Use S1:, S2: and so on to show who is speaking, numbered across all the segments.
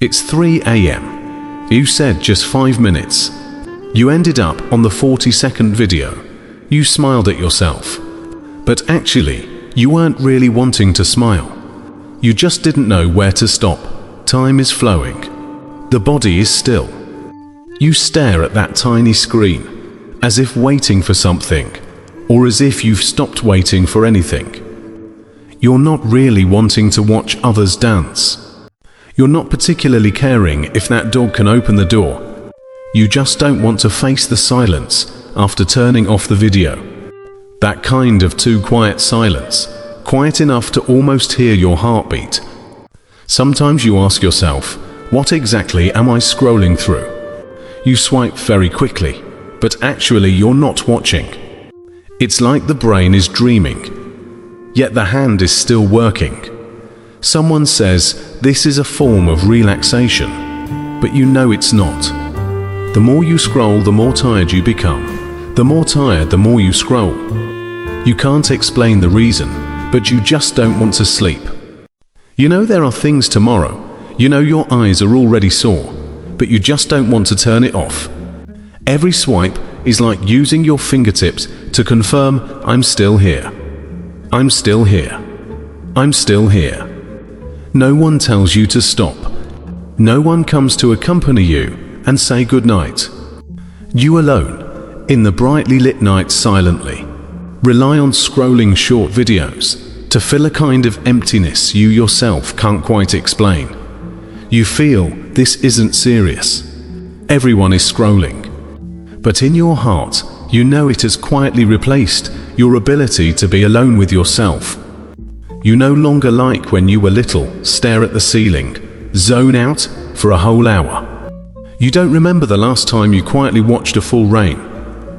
S1: It's 3 a.m. You said just 5 minutes. You ended up on the 40-second video. You smiled at yourself. But actually, you weren't really wanting to smile. You just didn't know where to stop. Time is flowing. The body is still. You stare at that tiny screen, as if waiting for something, or as if you've stopped waiting for anything. You're not really wanting to watch others dance. You're not particularly caring if that dog can open the door. You just don't want to face the silence after turning off the video. That kind of too quiet silence, quiet enough to almost hear your heartbeat. Sometimes you ask yourself, what exactly am I scrolling through? You swipe very quickly, but actually you're not watching. It's like the brain is dreaming, yet the hand is still working. Someone says this is a form of relaxation, but you know it's not. The more you scroll, the more tired you become. The more tired, the more you scroll. You can't explain the reason, but you just don't want to sleep. You know there are things tomorrow. You know your eyes are already sore, but you just don't want to turn it off. Every swipe is like using your fingertips to confirm, I'm still here. I'm still here. I'm still here. No one tells you to stop. No one comes to accompany you and say goodnight. You alone, in the brightly lit night silently, rely on scrolling short videos to fill a kind of emptiness you yourself can't quite explain. You feel this isn't serious. Everyone is scrolling. But in your heart, you know it has quietly replaced your ability to be alone with yourself. You no longer, like when you were little, stare at the ceiling, zone out for a whole hour. You don't remember the last time you quietly watched a full rain.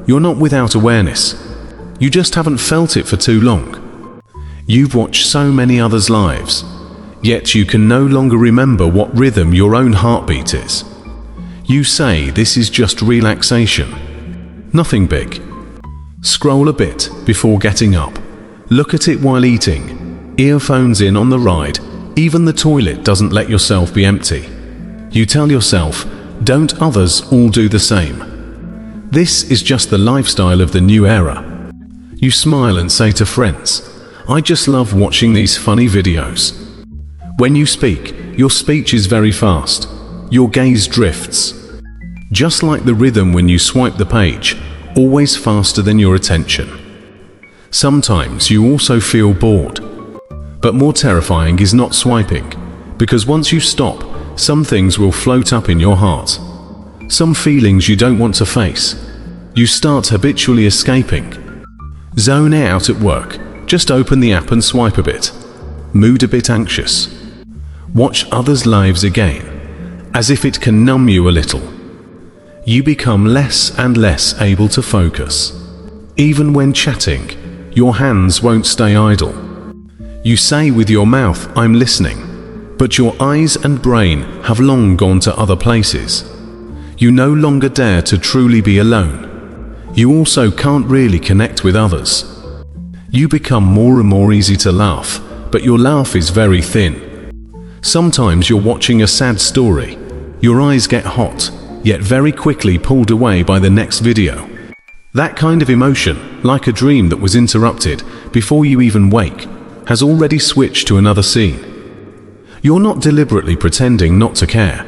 S1: You're not without awareness. You just haven't felt it for too long. You've watched so many others' lives, yet you can no longer remember what rhythm your own heartbeat is. You say this is just relaxation. Nothing big. Scroll a bit before getting up. Look at it while eating. Earphones in on the ride. Even the toilet doesn't let yourself be empty. You tell yourself, don't others all do the same? This is just the lifestyle of the new era. You smile and say to friends, I just love watching these funny videos. When you speak, your speech is very fast. Your gaze drifts. Just like the rhythm when you swipe the page, always faster than your attention. Sometimes you also feel bored. But more terrifying is not swiping, because once you stop, some things will float up in your heart. Some feelings you don't want to face. You start habitually escaping. Zone out at work. Just open the app and swipe a bit. Mood a bit anxious. Watch others' lives again, as if it can numb you a little. You become less and less able to focus. Even when chatting, your hands won't stay idle. You say with your mouth, I'm listening, but your eyes and brain have long gone to other places. You no longer dare to truly be alone. You also can't really connect with others. You become more and more easy to laugh, but your laugh is very thin. Sometimes you're watching a sad story. Your eyes get hot, yet very quickly pulled away by the next video. That kind of emotion, like a dream that was interrupted before you even wake, has already switched to another scene. You're not deliberately pretending not to care.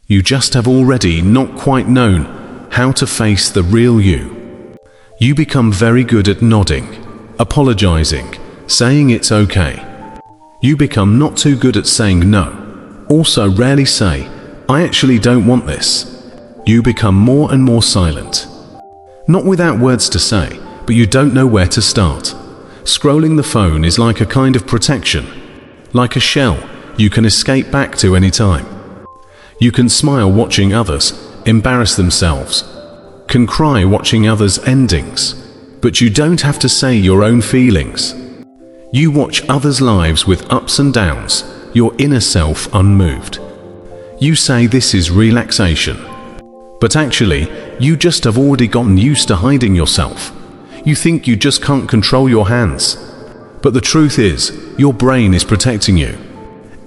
S1: You just have already not quite known how to face the real you. You become very good at nodding, apologizing, saying it's okay. You become not too good at saying no. Also rarely say, I actually don't want this. You become more and more silent. Not without words to say, but you don't know where to start. Scrolling the phone is like a kind of protection, like a shell you can escape back to any time. You can smile watching others embarrass themselves, can cry watching others' endings, but you don't have to say your own feelings. You watch others' lives with ups and downs, your inner self unmoved. You say this is relaxation, but actually, you just have already gotten used to hiding yourself. You think you just can't control your hands. But the truth is, your brain is protecting you.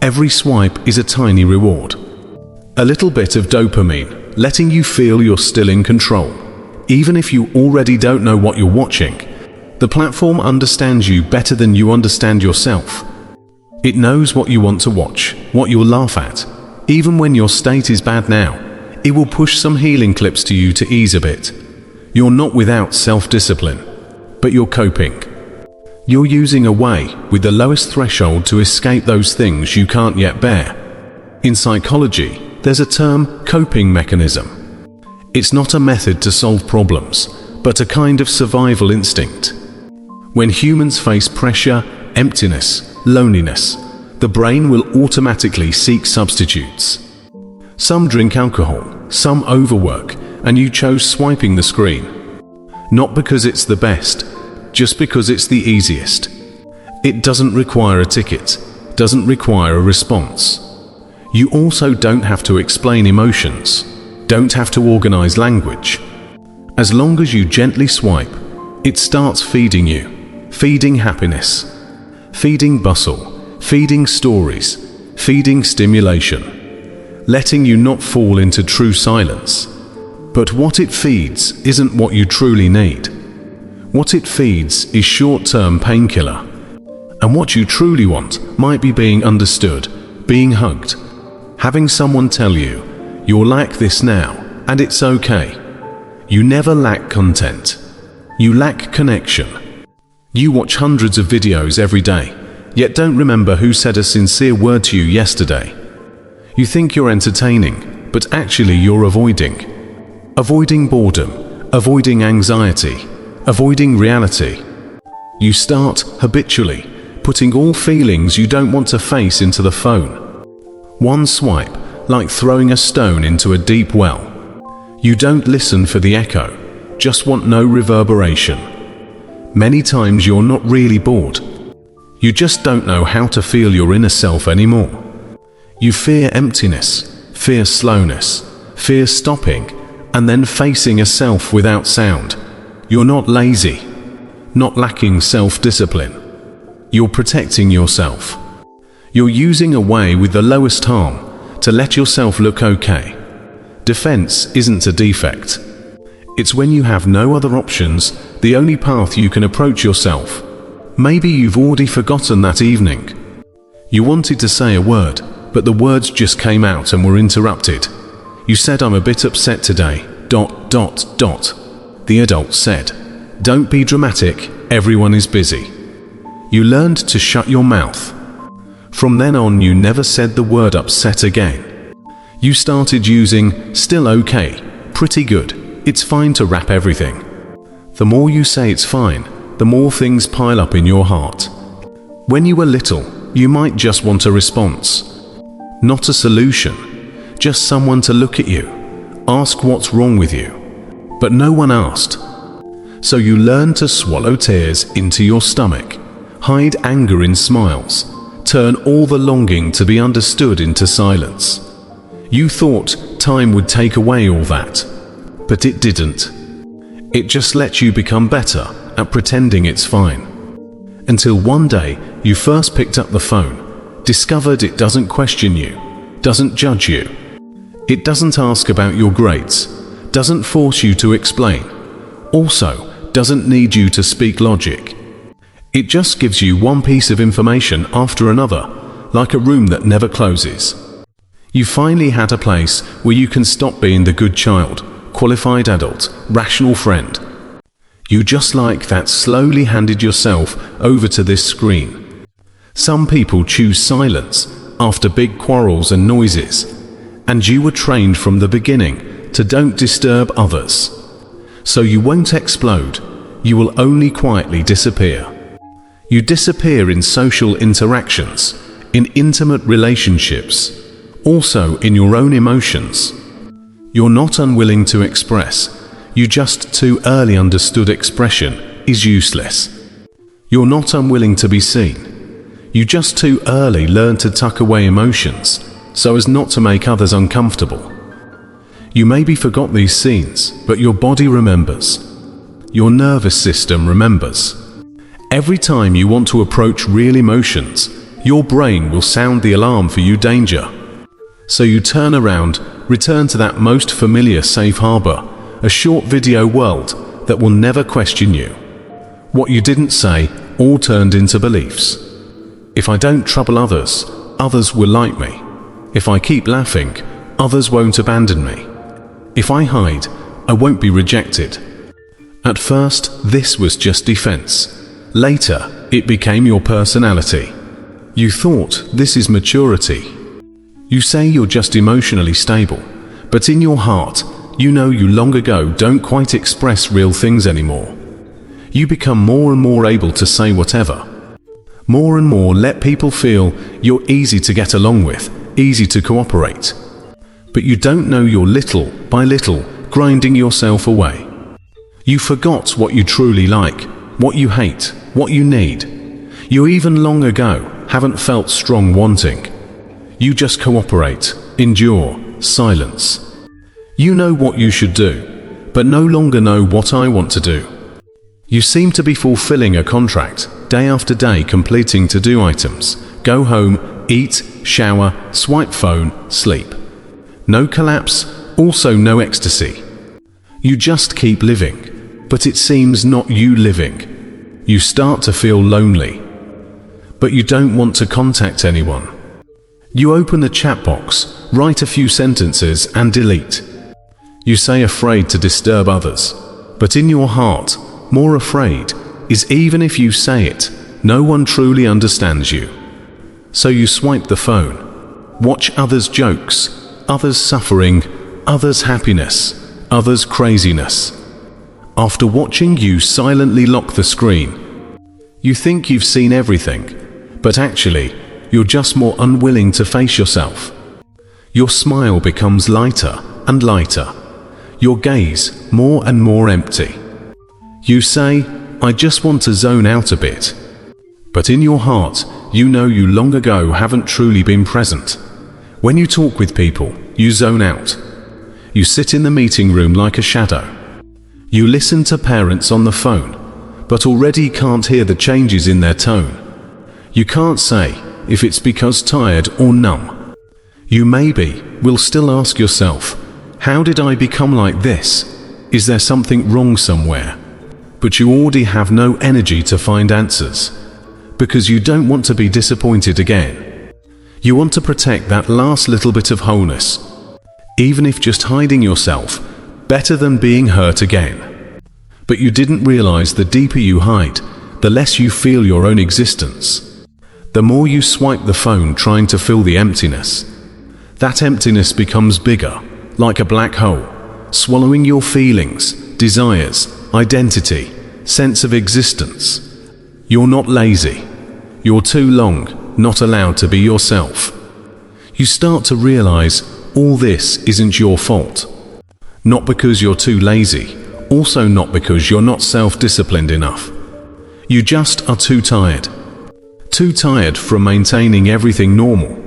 S1: Every swipe is a tiny reward. A little bit of dopamine, letting you feel you're still in control. Even if you already don't know what you're watching, the platform understands you better than you understand yourself. It knows what you want to watch, what you'll laugh at. Even when your state is bad now, it will push some healing clips to you to ease a bit. You're not without self-discipline, but you're coping. You're using a way with the lowest threshold to escape those things you can't yet bear. In psychology, there's a term, coping mechanism. It's not a method to solve problems, but a kind of survival instinct. When humans face pressure, emptiness, loneliness, the brain will automatically seek substitutes. Some drink alcohol, some overwork, and you chose swiping the screen. Not because it's the best, just because it's the easiest. It doesn't require a ticket, doesn't require a response. You also don't have to explain emotions, don't have to organize language. As long as you gently swipe, it starts feeding you, feeding happiness, feeding bustle, feeding stories, feeding stimulation, letting you not fall into true silence. But what it feeds isn't what you truly need. What it feeds is short-term painkiller. And what you truly want might be being understood, being hugged, having someone tell you, "You're like this now, and it's okay." You never lack content. You lack connection. You watch hundreds of videos every day, yet don't remember who said a sincere word to you yesterday. You think you're entertaining, but actually you're avoiding. Avoiding boredom, avoiding anxiety, avoiding reality. You start, habitually, putting all feelings you don't want to face into the phone. One swipe, like throwing a stone into a deep well. You don't listen for the echo, just want no reverberation. Many times you're not really bored. You just don't know how to feel your inner self anymore. You fear emptiness, fear slowness, fear stopping, and then facing a self without sound. You're not lazy, not lacking self-discipline. You're protecting yourself. You're using a way with the lowest harm to let yourself look okay. Defense isn't a defect. It's when you have no other options, the only path you can approach yourself. Maybe you've already forgotten that evening. You wanted to say a word, but the words just came out and were interrupted. You said, "I'm a bit upset today, ... The adult said, "Don't be dramatic, everyone is busy." You learned to shut your mouth. From then on, you never said the word upset again. You started using "still okay, pretty good, it's fine" to wrap everything. The more you say it's fine, the more things pile up in your heart. When you were little, you might just want a response. Not a solution, just someone to look at you, ask what's wrong with you. But no one asked. So you learned to swallow tears into your stomach, hide anger in smiles, turn all the longing to be understood into silence. You thought time would take away all that, but it didn't. It just let you become better at pretending it's fine. Until one day, you first picked up the phone, discovered it doesn't question you, doesn't judge you. It doesn't ask about your grades, doesn't force you to explain, also doesn't need you to speak logic. It just gives you one piece of information after another, like a room that never closes. You finally had a place where you can stop being the good child, qualified adult, rational friend. You just like that slowly handed yourself over to this screen. Some people choose silence after big quarrels and noises, and you were trained from the beginning to don't disturb others. So you won't explode, you will only quietly disappear. You disappear in social interactions, in intimate relationships, also in your own emotions. You're not unwilling to express, you just too early understood expression is useless. You're not unwilling to be seen, you just too early learned to tuck away emotions so as not to make others uncomfortable. You maybe forgot these scenes, but your body remembers. Your nervous system remembers. Every time you want to approach real emotions, your brain will sound the alarm for you danger. So you turn around, return to that most familiar safe harbor, a short video world that will never question you. What you didn't say all turned into beliefs. If I don't trouble others, others will like me. If I keep laughing, others won't abandon me. If I hide, I won't be rejected. At first, this was just defense. Later, it became your personality. You thought this is maturity. You say you're just emotionally stable, but in your heart, you know you long ago don't quite express real things anymore. You become more and more able to say whatever. More and more let people feel you're easy to get along with, easy to cooperate. But you don't know you're little by little grinding yourself away. You forgot what you truly like, what you hate, what you need. You even long ago haven't felt strong wanting. You just cooperate, endure, silence. You know what you should do, but no longer know what I want to do. You seem to be fulfilling a contract, day after day completing to-do items. Go home, eat, shower, swipe phone, sleep. No collapse, also no ecstasy. You just keep living, but it seems not you living. You start to feel lonely, but you don't want to contact anyone. You open the chat box, write a few sentences and delete. You say afraid to disturb others, but in your heart, more afraid is even if you say it, no one truly understands you. So you swipe the phone, watch others' jokes, others' suffering, others' happiness, others' craziness. After watching you silently lock the screen, you think you've seen everything, but actually, you're just more unwilling to face yourself. Your smile becomes lighter and lighter. Your gaze more and more empty. You say, I just want to zone out a bit. But in your heart, you know you long ago haven't truly been present. When you talk with people, you zone out. You sit in the meeting room like a shadow. You listen to parents on the phone, but already can't hear the changes in their tone. You can't say if it's because tired or numb. You maybe will still ask yourself, how did I become like this? Is there something wrong somewhere? But you already have no energy to find answers, because you don't want to be disappointed again. You want to protect that last little bit of wholeness, even if just hiding yourself, better than being hurt again. But you didn't realize the deeper you hide, the less you feel your own existence. The more you swipe the phone trying to fill the emptiness, that emptiness becomes bigger, like a black hole, swallowing your feelings, desires, identity, sense of existence. You're not lazy. You're too long not allowed to be yourself. You start to realize all this isn't your fault. Not because you're too lazy, also not because you're not self-disciplined enough. You just are too tired. Too tired from maintaining everything normal.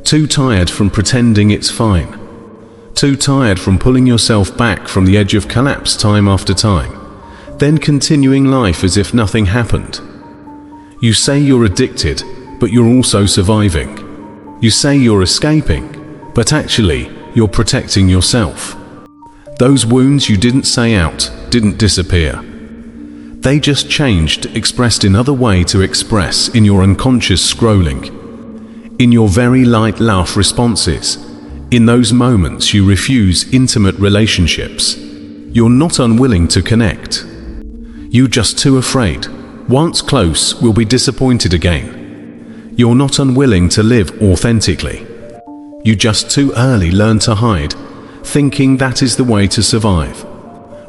S1: Too tired from pretending it's fine. Too tired from pulling yourself back from the edge of collapse time after time, then continuing life as if nothing happened. You say you're addicted, but you're also surviving. You say you're escaping, but actually you're protecting yourself. Those wounds you didn't say out didn't disappear. They just changed, expressed in other way to express in your unconscious scrolling, in your very light laugh responses, in those moments you refuse intimate relationships. You're not unwilling to connect. You're just too afraid. Once close, will be disappointed again. You're not unwilling to live authentically. You just too early learn to hide, thinking that is the way to survive.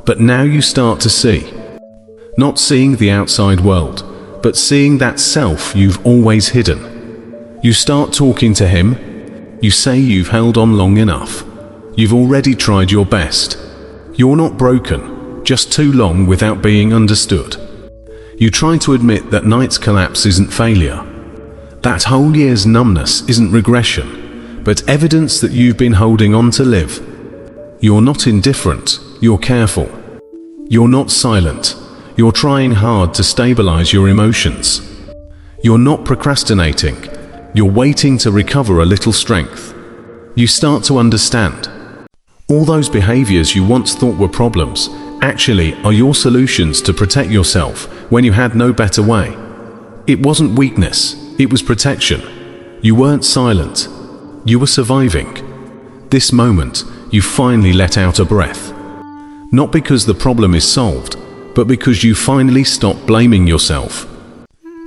S1: But now you start to see. Not seeing the outside world, but seeing that self you've always hidden. You start talking to him. You say you've held on long enough. You've already tried your best. You're not broken, just too long without being understood. You try to admit that night's collapse isn't failure. That whole year's numbness isn't regression, but evidence that you've been holding on to live. You're not indifferent, you're careful. You're not silent. You're trying hard to stabilize your emotions. You're not procrastinating. You're waiting to recover a little strength. You start to understand. All those behaviors you once thought were problems actually are your solutions to protect yourself when you had no better way. It wasn't weakness, it was protection. You weren't silent, you were surviving. This moment, you finally let out a breath. Not because the problem is solved, but because you finally stop blaming yourself.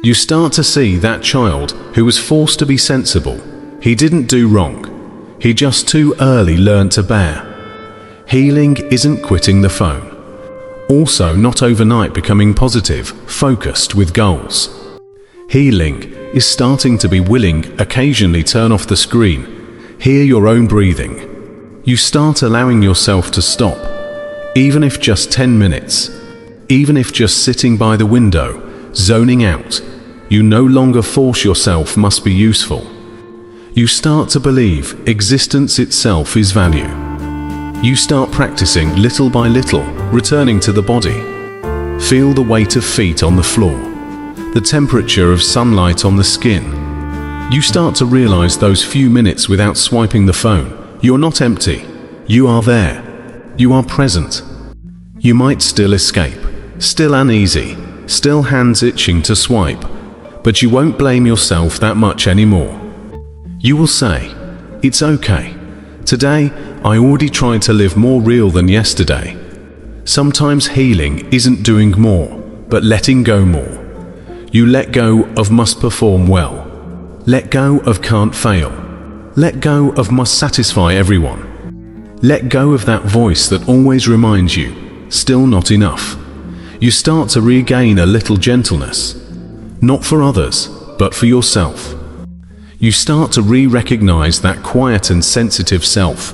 S1: You start to see that child who was forced to be sensible. He didn't do wrong. He just too early learned to bear. Healing isn't quitting the phone. Also not overnight becoming positive, focused with goals. Healing is starting to be willing occasionally turn off the screen, hear your own breathing. You start allowing yourself to stop, even if just 10 minutes, even if just sitting by the window, zoning out. You no longer force yourself must be useful. You start to believe existence itself is value. You start practicing little by little, returning to the body. Feel the weight of feet on the floor, the temperature of sunlight on the skin. You start to realize those few minutes without swiping the phone, you're not empty. You are there. You are present. You might still escape, still uneasy, still hands itching to swipe, but you won't blame yourself that much anymore. You will say, it's okay. Today, I already tried to live more real than yesterday. Sometimes healing isn't doing more, but letting go more. You let go of must perform well. Let go of can't fail. Let go of must satisfy everyone. Let go of that voice that always reminds you, still not enough. You start to regain a little gentleness, not for others, but for yourself. You start to recognize that quiet and sensitive self,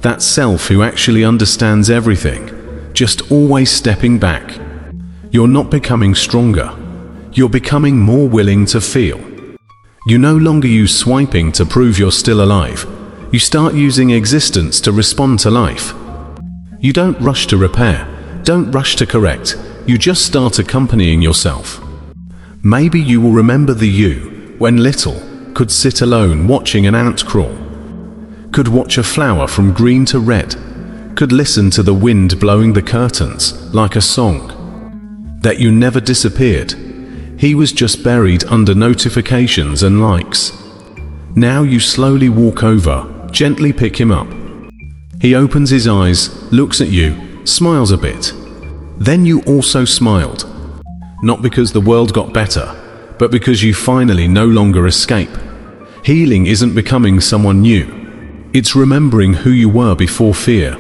S1: that self who actually understands everything, just always stepping back. You're not becoming stronger. You're becoming more willing to feel. You no longer use swiping to prove you're still alive. You start using existence to respond to life. You don't rush to repair, don't rush to correct. You just start accompanying yourself. Maybe you will remember the you, when little, could sit alone watching an ant crawl, could watch a flower from green to red, could listen to the wind blowing the curtains like a song. That you never disappeared. He was just buried under notifications and likes. Now you slowly walk over, gently pick him up. He opens his eyes, looks at you, smiles a bit. Then you also smiled. Not because the world got better, but because you finally no longer escape. Healing isn't becoming someone new. It's remembering who you were before fear,